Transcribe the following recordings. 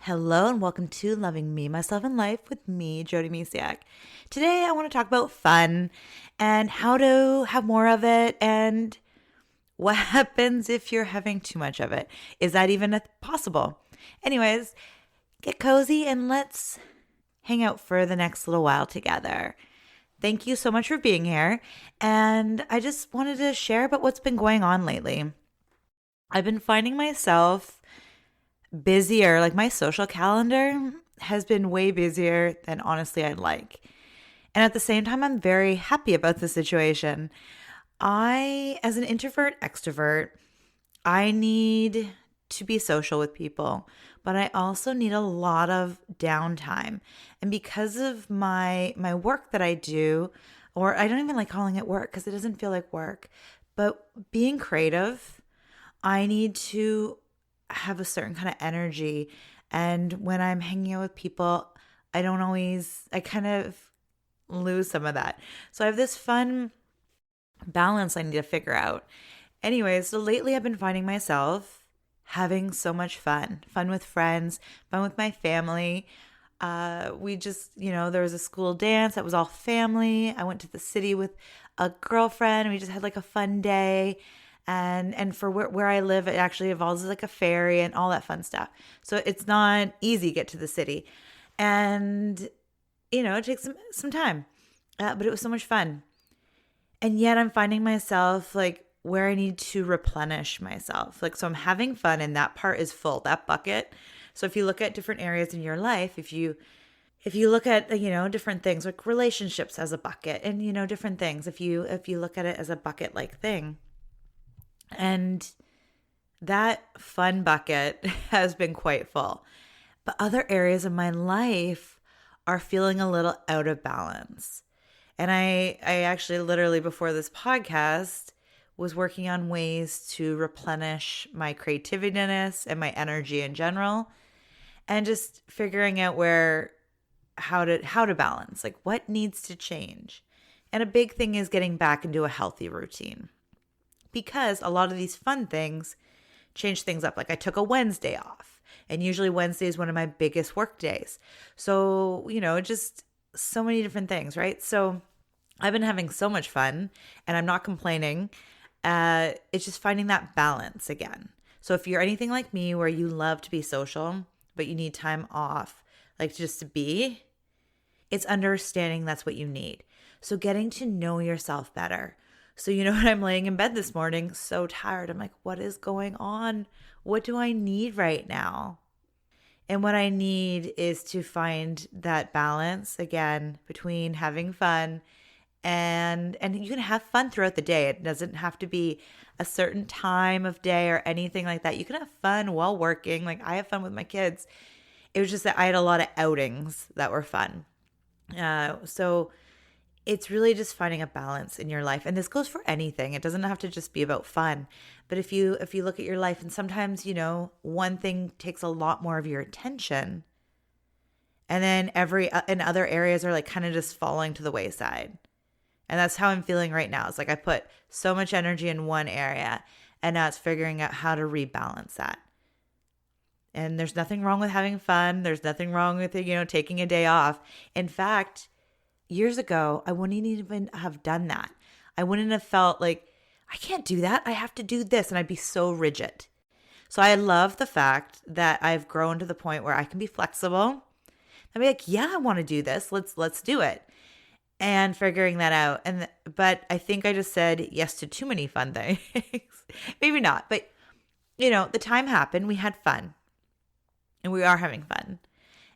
Hello and welcome to Loving Me, Myself, and Life with me, Jody Misiak. Today I want to talk about fun and how to have more of it and what happens if you're having too much of it. Is that even possible? Anyways, get cozy and let's hang out for the next little while together. Thank you so much for being here. And I just wanted to share about what's been going on lately. I've been finding myself busier. Like my social calendar has been way busier than honestly I'd like. And at the same time, I'm very happy about the situation. As an introvert extrovert, I need to be social with people, but I also need a lot of downtime. And because of my work that I do, or I don't even like calling it work because it doesn't feel like work, but being creative, I need to have a certain kind of energy. And when I'm hanging out with people, I kind of lose some of that. So I have this fun balance I need to figure out. Anyways, so lately I've been finding myself having so much fun with friends, fun with my family. We just, there was a school dance that was all family. I went to the city with a girlfriend. We just had like a fun day. And for where I live, it actually involves like a ferry and all that fun stuff. So it's not easy to get to the city. And, it takes some time. But it was so much fun. And yet I'm finding myself like where I need to replenish myself. Like, so I'm having fun and that part is full, that bucket. So if you look at different areas in your life, if you look at, different things like relationships as a bucket and, different things, if you look at it as a bucket like thing, and that fun bucket has been quite full. But other areas of my life are feeling a little out of balance. And I actually literally before this podcast was working on ways to replenish my creativeness and my energy in general and just figuring out how to balance, like what needs to change. And a big thing is getting back into a healthy routine. Because a lot of these fun things change things up. Like I took a Wednesday off, and usually Wednesday is one of my biggest work days. So, just so many different things, right? So I've been having so much fun and I'm not complaining. It's just finding that balance again. So if you're anything like me where you love to be social, but you need time off, like just to be, it's understanding that's what you need. So getting to know yourself better. So when I'm laying in bed this morning, so tired, I'm like, what is going on? What do I need right now? And what I need is to find that balance again between having fun and you can have fun throughout the day. It doesn't have to be a certain time of day or anything like that. You can have fun while working. Like I have fun with my kids. It was just that I had a lot of outings that were fun. So it's really just finding a balance in your life. And this goes for anything. It doesn't have to just be about fun. But if you look at your life and sometimes, one thing takes a lot more of your attention and then and other areas are like kind of just falling to the wayside. And that's how I'm feeling right now. It's like I put so much energy in one area and now it's figuring out how to rebalance that. And there's nothing wrong with having fun. There's nothing wrong with, taking a day off. In fact, years ago, I wouldn't even have done that. I wouldn't have felt like, I can't do that. I have to do this. And I'd be so rigid. So I love the fact that I've grown to the point where I can be flexible. I'd be like, yeah, I want to do this. Let's do it. And figuring that out. But I think I just said yes to too many fun things. Maybe not. But, the time happened. We had fun. And we are having fun.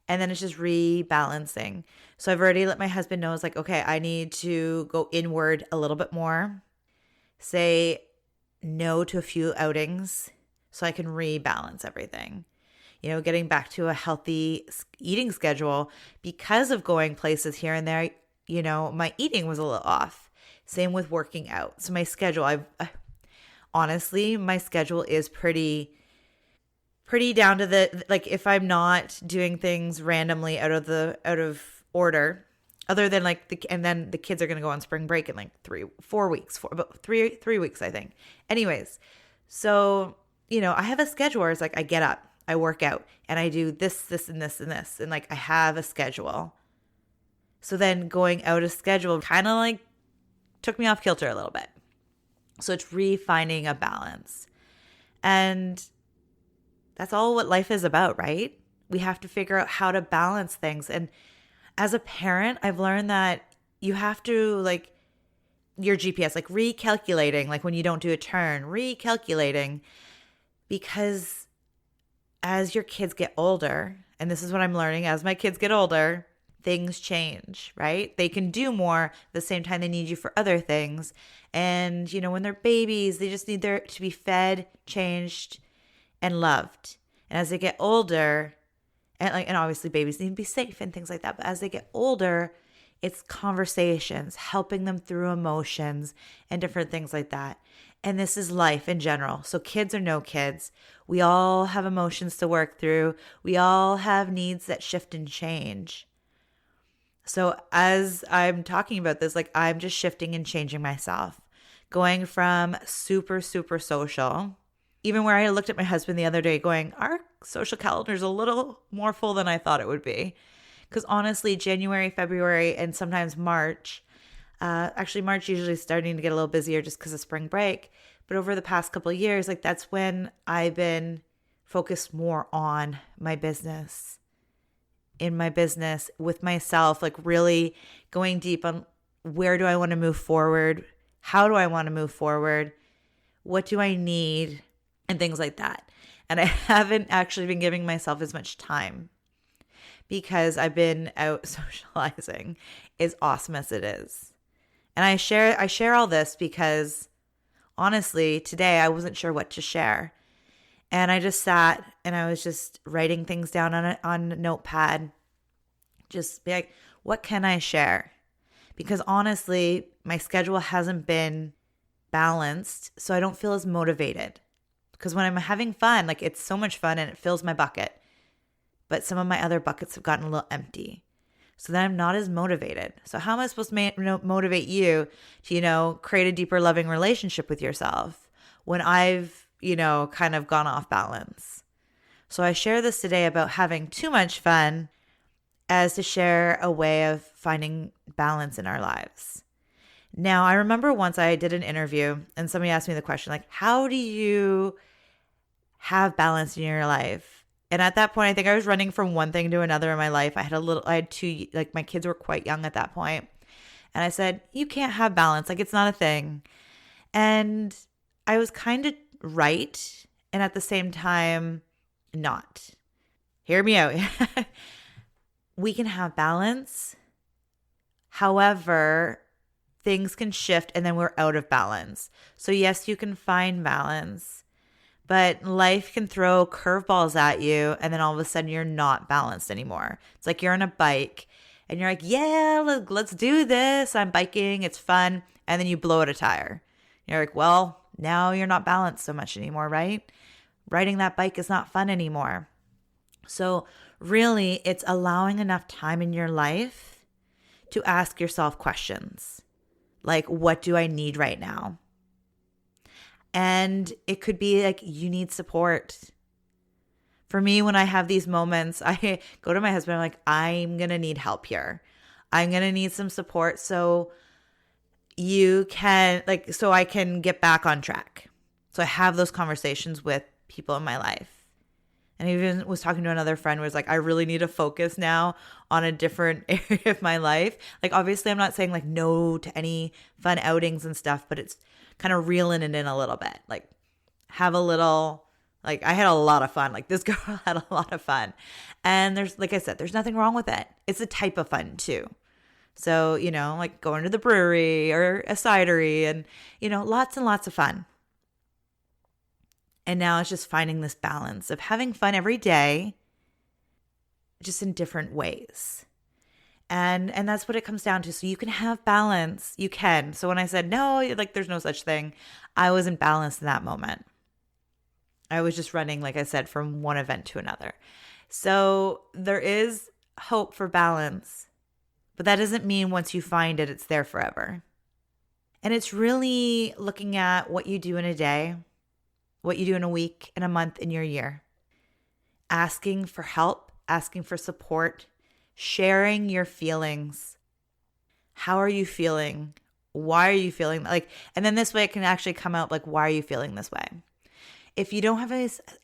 And then it's just rebalancing. So I've already let my husband know, it's like, okay, I need to go inward a little bit more. Say no to a few outings so I can rebalance everything. Getting back to a healthy eating schedule because of going places here and there. My eating was a little off. Same with working out. So my schedule, honestly, my schedule is pretty down to the, like if I'm not doing things randomly out of order, other than and then the kids are going to go on spring break in like 3 weeks, about 3 weeks, I think. Anyways, so, I have a schedule where it's like I get up, I work out and I do this, this, and this, and this. And like I have a schedule. So then going out of schedule kind of like took me off kilter a little bit. So it's refinding a balance. And that's all what life is about, right? We have to figure out how to balance things. And as a parent, I've learned that you have to like your GPS, like recalculating, like when you don't do a turn, recalculating, because as your kids get older, and this is what I'm learning as my kids get older, things change, right? They can do more at the same time they need you for other things. And, you know, when they're babies, they just need to be fed, changed, and loved. And as they get older, and obviously babies need to be safe and things like that. But as they get older, it's conversations, helping them through emotions and different things like that. And this is life in general. So kids or no kids, we all have emotions to work through. We all have needs that shift and change. So as I'm talking about this, like I'm just shifting and changing myself, going from super, super social, even where I looked at my husband the other day going, our social calendar is a little more full than I thought it would be. Because honestly, January, February, and sometimes March, actually March usually starting to get a little busier just because of spring break. But over the past couple of years, like that's when I've been focused more on my business, in my business, with myself, like really going deep on where do I want to move forward? How do I want to move forward? What do I need? And things like that. And I haven't actually been giving myself as much time because I've been out socializing, as awesome as it is. And I share all this because honestly, today I wasn't sure what to share. And I just sat and I was just writing things down on a notepad. Just be like, what can I share? Because honestly, my schedule hasn't been balanced, so I don't feel as motivated. Because when I'm having fun, like it's so much fun and it fills my bucket. But some of my other buckets have gotten a little empty. So then I'm not as motivated. So how am I supposed to motivate you to, create a deeper loving relationship with yourself when I've, kind of gone off balance? So I share this today about having too much fun as to share a way of finding balance in our lives. Now, I remember once I did an interview and somebody asked me the question, like, how do you have balance in your life? And at that point, I think I was running from one thing to another in my life. I had two, like my kids were quite young at that point. And I said, you can't have balance. Like it's not a thing. And I was kind of right. And at the same time, not. Hear me out. We can have balance. However, things can shift and then we're out of balance. So yes, you can find balance. But life can throw curveballs at you and then all of a sudden you're not balanced anymore. It's like you're on a bike and you're like, yeah, let's do this. I'm biking. It's fun. And then you blow out a tire. You're like, well, now you're not balanced so much anymore, right? Riding that bike is not fun anymore. So really, it's allowing enough time in your life to ask yourself questions like, what do I need right now? And it could be like you need support. For me, when I have these moments, I go to my husband, I'm like, I'm going to need help here. I'm going to need some support so so I can get back on track. So I have those conversations with people in my life. And I even was talking to another friend who was like, I really need to focus now on a different area of my life. Like, obviously, I'm not saying like no to any fun outings and stuff, but it's kind of reeling it in a little bit. Like, have a little, like, I had a lot of fun. Like, this girl had a lot of fun. And there's, like I said, there's nothing wrong with it. It's a type of fun too. So, like going to the brewery or a cidery and, lots and lots of fun. And now it's just finding this balance of having fun every day, just in different ways. And that's what it comes down to. So you can have balance. You can. So when I said, no, like there's no such thing, I wasn't balanced in that moment. I was just running, like I said, from one event to another. So there is hope for balance, but that doesn't mean once you find it, it's there forever. And it's really looking at what you do in a day, what you do in a week, in a month, in your year. asking for help, asking for support, sharing your feelings. How are you feeling? Why are you feeling like, and then this way it can actually come out like, why are you feeling this way? If you don't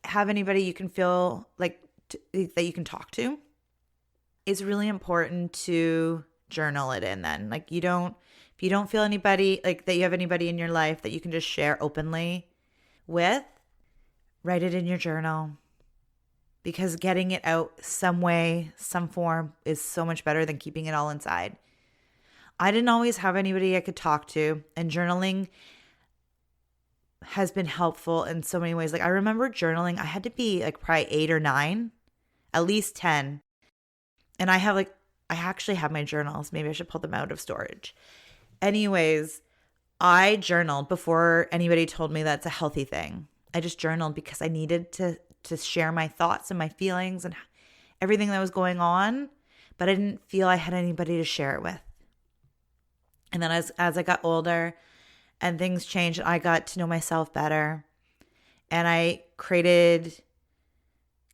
have anybody you can feel like that you can talk to, it's really important to journal it in then. Like if you don't feel anybody, like that you have anybody in your life that you can just share openly with, write it in your journal, because getting it out some way, some form is so much better than keeping it all inside. I didn't always have anybody I could talk to, and journaling has been helpful in so many ways. Like I remember journaling, I had to be like probably 8 or 9, at least 10. And I actually have my journals. Maybe I should pull them out of storage. Anyways, I journaled before anybody told me that's a healthy thing. I just journaled because I needed to share my thoughts and my feelings and everything that was going on, but I didn't feel I had anybody to share it with. And then as I got older and things changed, I got to know myself better, and I created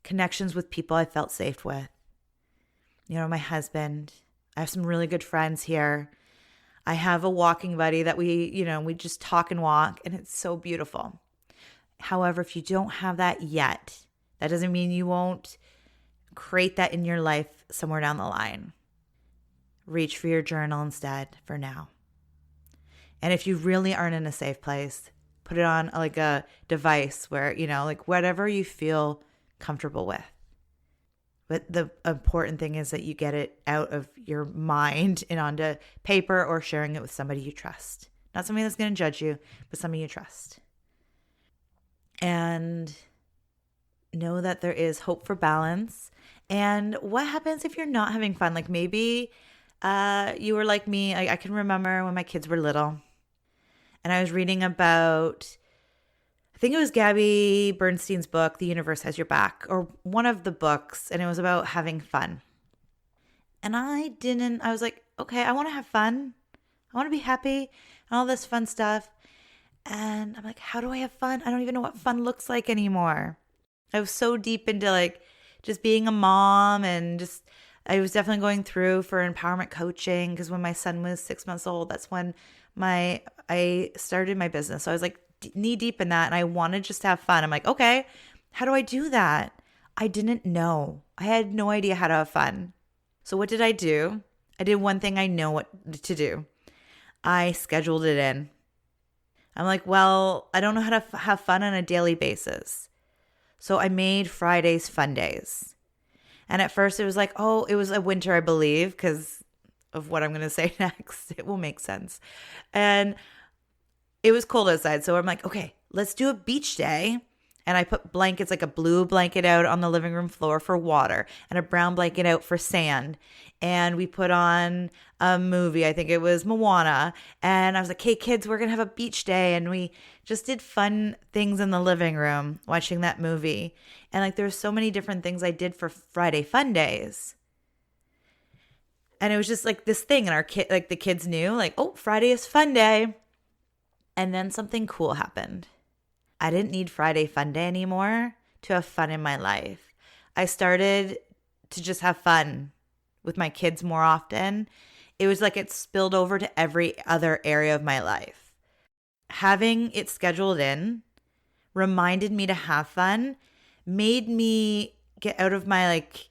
connections with people I felt safe with. You know, my husband. I have some really good friends here. I have a walking buddy that we just talk and walk, and it's so beautiful. However, if you don't have that yet, that doesn't mean you won't create that in your life somewhere down the line. Reach for your journal instead for now. And if you really aren't in a safe place, put it on like a device where, like whatever you feel comfortable with. But the important thing is that you get it out of your mind and onto paper, or sharing it with somebody you trust. Not somebody that's going to judge you, but somebody you trust. And know that there is hope for balance. And what happens if you're not having fun? Like maybe you were like me. I can remember when my kids were little, and I was reading about, I think it was Gabby Bernstein's book, The Universe Has Your Back, or one of the books, and it was about having fun. And I was like, okay, I want to have fun. I want to be happy and all this fun stuff. And I'm like, how do I have fun? I don't even know what fun looks like anymore. I was so deep into like just being a mom, and just, I was definitely going through for empowerment coaching, because when my son was 6 months old, that's when I started my business. So I was like knee deep in that, and I wanted just to have fun. I'm like, okay, how do I do that? I didn't know. I had no idea how to have fun. So what did I do? I did one thing I know what to do. I scheduled it in. I'm like, well, I don't know how to have fun on a daily basis. So I made Fridays fun days. And at first it was like, oh, it was a winter, I believe, because of what I'm going to say next. It will make sense. And it was cold outside. So I'm like, okay, let's do a beach day. And I put blankets, like a blue blanket out on the living room floor for water, and a brown blanket out for sand. And we put on a movie. I think it was Moana. And I was like, hey, kids, we're going to have a beach day. And we just did fun things in the living room watching that movie. And like, there's so many different things I did for Friday fun days. And it was just like this thing. And the kids knew, like, oh, Friday is fun day. And then something cool happened. I didn't need Friday fun day anymore to have fun in my life. I started to just have fun with my kids more often. It was like it spilled over to every other area of my life. Having it scheduled in reminded me to have fun, made me get out of my like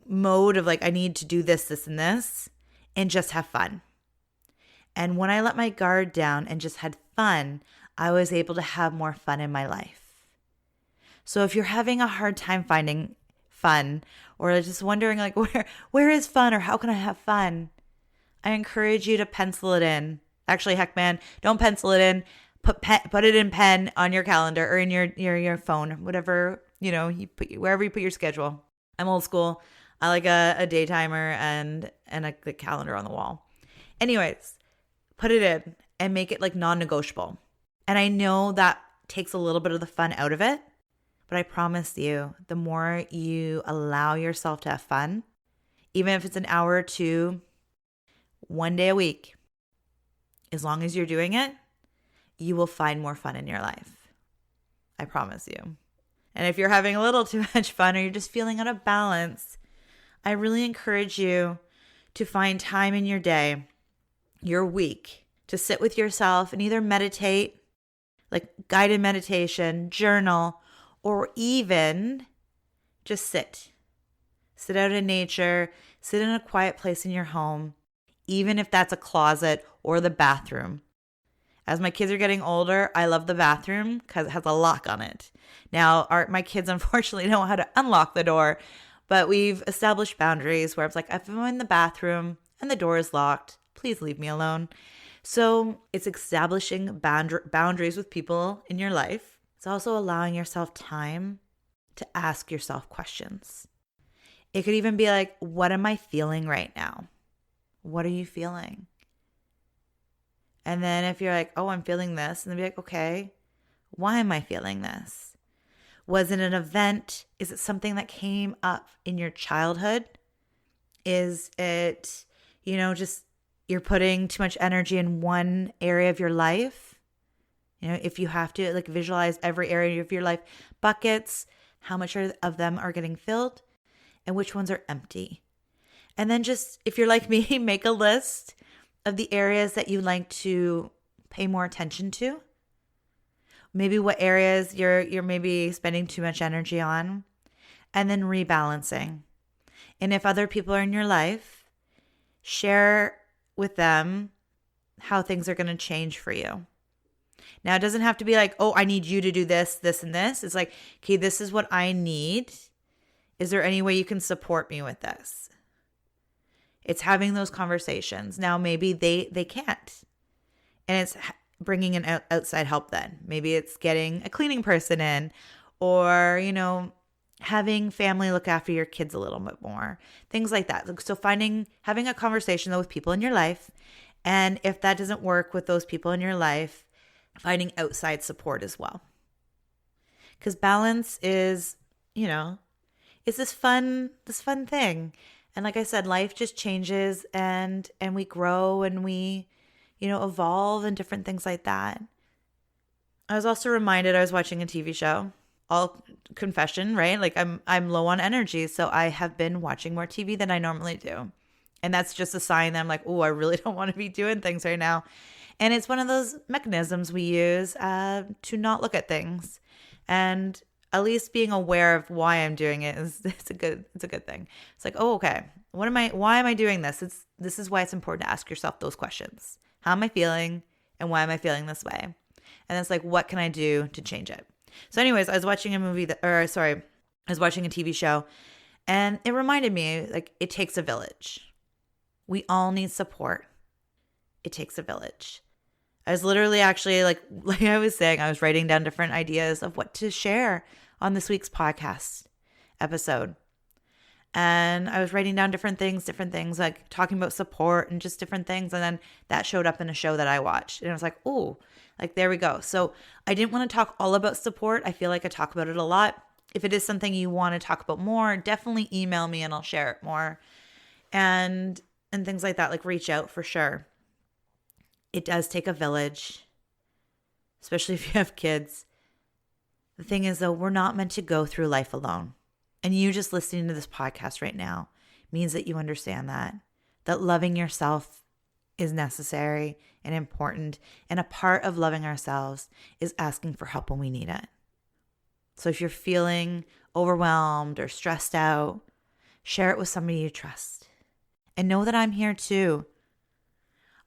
mode of like, I need to do this, this, and this, and just have fun. And when I let my guard down and just had fun, I was able to have more fun in my life. So if you're having a hard time finding fun, or just wondering like, where is fun, or how can I have fun, I encourage you to pencil it in. Actually, heck man, don't pencil it in. Put it in pen on your calendar, or in your phone, whatever, you put wherever you put your schedule. I'm old school. I like a day timer and the calendar on the wall. Anyways, put it in and make it like non-negotiable. And I know that takes a little bit of the fun out of it, but I promise you, the more you allow yourself to have fun, even if it's an hour or two, one day a week, as long as you're doing it, you will find more fun in your life. I promise you. And if you're having a little too much fun or you're just feeling out of balance, I really encourage you to find time in your day, your week, to sit with yourself and either meditate, like guided meditation, journal, or even just sit. Sit out in nature, sit in a quiet place in your home, even if that's a closet or the bathroom. As my kids are getting older, I love the bathroom because it has a lock on it. Now, my kids unfortunately don't know how to unlock the door, but we've established boundaries where it's like, if I'm in the bathroom and the door is locked, please leave me alone. So it's establishing boundaries with people in your life. It's also allowing yourself time to ask yourself questions. It could even be like, what am I feeling right now? What are you feeling? And then if you're like, oh, I'm feeling this, and then be like, okay, why am I feeling this? Was it an event? Is it something that came up in your childhood? Is it, just you're putting too much energy in one area of your life? If you have to like visualize every area of your life, buckets, how much of them are getting filled and which ones are empty. And then just, if you're like me, make a list of the areas that you like to pay more attention to. Maybe what areas you're maybe spending too much energy on, and then rebalancing. And if other people are in your life, share with them how things are going to change for you. Now, it doesn't have to be like, oh, I need you to do this, this, and this. It's like, okay, this is what I need. Is there any way you can support me with this? It's having those conversations. Now, maybe they can't. And it's bringing in outside help then. Maybe it's getting a cleaning person in, or, having family look after your kids a little bit more. Things like that. So having a conversation though with people in your life. And if that doesn't work with those people in your life, finding outside support as well. Because balance is, it's this fun thing. And like I said, life just changes and we grow and we, evolve and different things like that. I was also reminded I was watching a TV show. All confession, right? Like I'm low on energy, so I have been watching more TV than I normally do. And that's just a sign that I'm like, oh, I really don't want to be doing things right now. And it's one of those mechanisms we use to not look at things. And at least being aware of why I'm doing it it's a good thing. It's like, oh, okay, why am I doing this? This is why it's important to ask yourself those questions. How am I feeling and why am I feeling this way? And it's like, what can I do to change it? So anyways, I was watching a TV show, and it reminded me, like, it takes a village. We all need support. It takes a village. I was literally actually like I was saying, I was writing down different ideas of what to share on this week's podcast episode. And I was writing down different things, like talking about support and just different things. And then that showed up in a show that I watched. And I was like, oh, like, there we go. So I didn't want to talk all about support. I feel like I talk about it a lot. If it is something you want to talk about more, definitely email me and I'll share it more. And things like that, like reach out for sure. It does take a village, especially if you have kids. The thing is, though, we're not meant to go through life alone. And you just listening to this podcast right now means that you understand that loving yourself is necessary and important. And a part of loving ourselves is asking for help when we need it. So if you're feeling overwhelmed or stressed out, share it with somebody you trust. And know that I'm here too.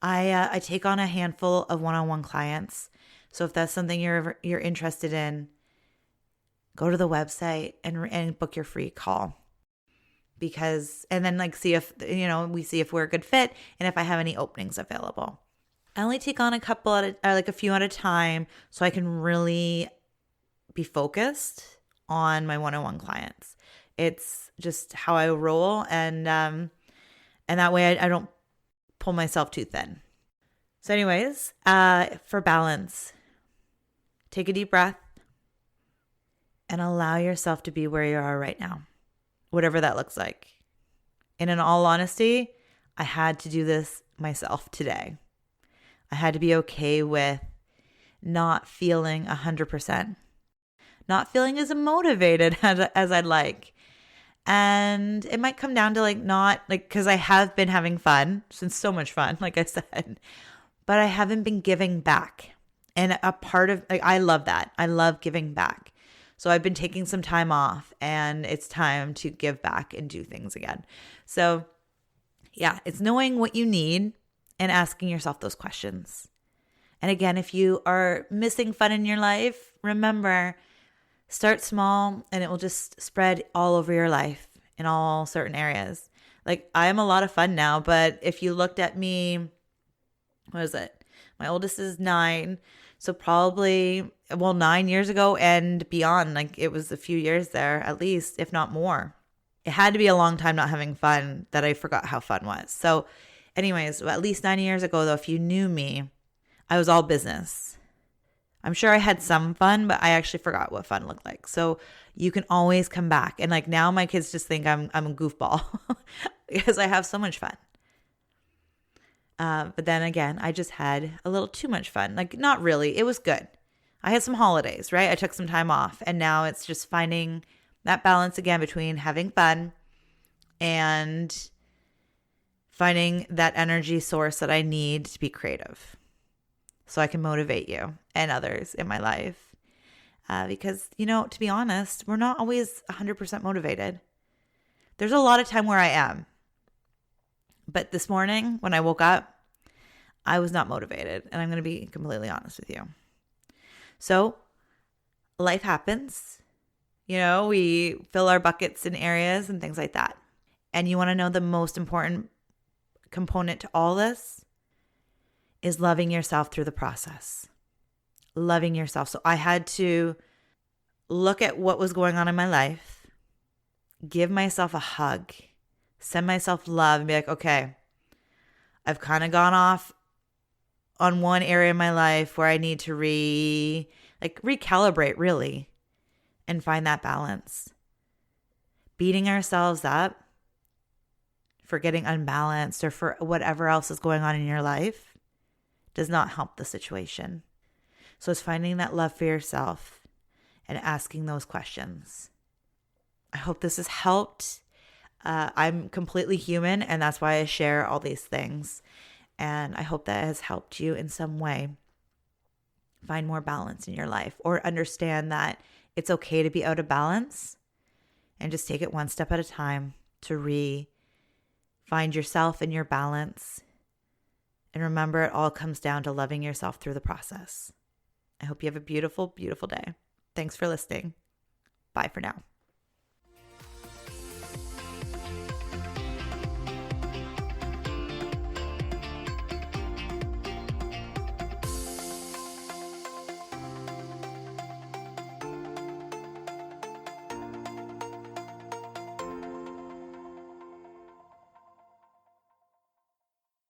I take on a handful of one-on-one clients. So if that's something you're interested in, go to the website and book your free call. And then like see if, we see if we're a good fit and if I have any openings available. I only take on a few at a time so I can really be focused on my one-on-one clients. It's just how I roll, and that way I don't pull myself too thin. So anyways, for balance, take a deep breath and allow yourself to be where you are right now, whatever that looks like. And in all honesty, I had to do this myself today. I had to be okay with not feeling 100%, not feeling as motivated as I'd like. And it might come down to not because I have been having fun. It's been so much fun, like I said, but I haven't been giving back. And a part of, I love that. I love giving back. So I've been taking some time off, and it's time to give back and do things again. So yeah, it's knowing what you need and asking yourself those questions. And again, if you are missing fun in your life, remember, start small and it will just spread all over your life in all certain areas. I am a lot of fun now, but if you looked at me, what is it? My oldest is 9. So probably, 9 years ago and beyond, it was a few years there at least, if not more. It had to be a long time not having fun that I forgot how fun was. So anyways, at least 9 years ago though, if you knew me, I was all business. I'm sure I had some fun, but I actually forgot what fun looked like. So you can always come back. And now my kids just think I'm a goofball because I have so much fun. But then again, I just had a little too much fun. Not really. It was good. I had some holidays, right? I took some time off, and now it's just finding that balance again between having fun and finding that energy source that I need to be creative so I can motivate you and others in my life. Because, to be honest, we're not always 100% motivated. There's a lot of time where I am. But this morning when I woke up, I was not motivated. And I'm going to be completely honest with you. So life happens. We fill our buckets in areas and things like that. And you want to know the most important component to all this is loving yourself through the process. Loving yourself. So I had to look at what was going on in my life, give myself a hug, send myself love, and be like, okay, I've kind of gone off on one area of my life where I need to recalibrate really and find that balance. Beating ourselves up for getting unbalanced or for whatever else is going on in your life does not help the situation. So it's finding that love for yourself and asking those questions. I hope this has helped. I'm completely human, and that's why I share all these things. And I hope that has helped you in some way find more balance in your life, or understand that it's okay to be out of balance and just take it one step at a time to find yourself and your balance. And remember, it all comes down to loving yourself through the process. I hope you have a beautiful, beautiful day. Thanks for listening. Bye for now.